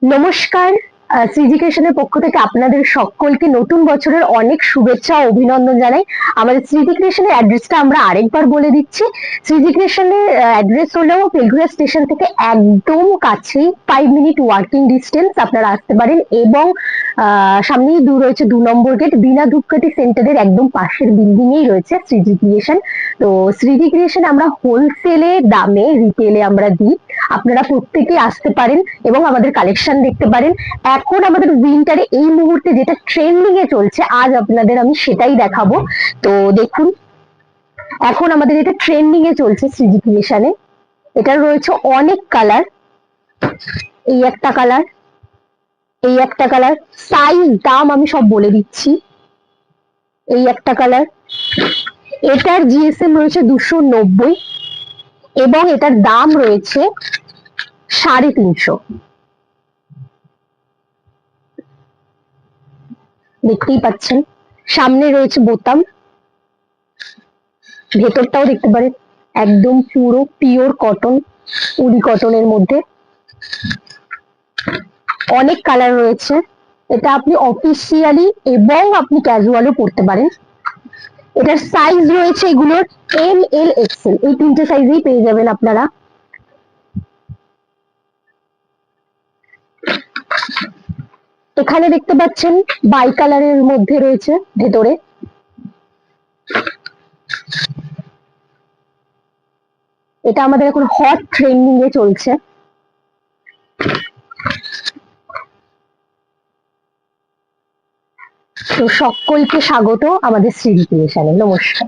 নমস্কার। শ্রীজি ক্রিয়েশনের পক্ষ থেকে আপনাদের সকলকে নতুন বছরের অনেক শুভেচ্ছা ও অভিনন্দন জানাই। আমাদের শ্রীজি ক্রিয়েশনের অ্যাড্রেসটা আমরা আরেকবার বলে দিচ্ছি। শ্রীজি ক্রিয়েশনের অ্যাড্রেস হলো বেলঘরিয়া স্টেশন থেকে একদম কাছেই 5 মিনিট ওয়াকিং ডিস্টেন্স আপনারা আসতে পারেন, এবং সামনেই রয়েছে 2 নম্বর গেট। বিনা ধূপকাঠি সেন্টারের একদম পাশের বিল্ডিং এই রয়েছে শ্রীজি ক্রিয়েশন। তো শ্রীজি ক্রিয়েশন আমরা হোলসেলে দামে রিটেলে আমরা দিই, আপনারা প্রত্যেকে আসতে পারেন এবং আমাদের কালেকশন দেখতে পারেন। এখন আমাদের উইন্টারে এই মুহূর্তে যেটা ট্রেন্ডিং এ চলছে, আজ আপনাদের আমি সেটাই দেখাবো। তো দেখুন, এখন আমাদের এটা ট্রেন্ডিং এ চলছে শ্রীজি ক্রিয়েশনে। এটার রয়েছে অনেক কালার। এই একটা কালার, এই একটা কালার, সাইজ দাম আমি সব বলে দিচ্ছি। এই একটা কালার, এটার জিএসএম রয়েছে 290 এবং এটার দাম রয়েছে 350। দেখতেই পাচ্ছেন, সামনে রয়েছে বোতাম, ভেতরটাও দেখতে পারেন একদম পুরো পিওর কটন, উডি কটনের মধ্যে। অনেক কালার রয়েছে, এটা আপনি অফিসিয়ালি এবং আপনি ক্যাজুয়ালও পড়তে পারেন। এটার সাইজ রয়েছে এগুলোর এম এল এক্সেল, এই 3টে সাইজেই পেয়ে যাবেন আপনারা। এখানে দেখতে পাচ্ছেন বাই কালারের মধ্যে রয়েছে ভেতরে। এটা আমাদের এখন হট ট্রেন্ডিং এ চলছে। তো সকলকে স্বাগত আমাদের শ্রীজি ক্রিয়েশনে। নমস্কার।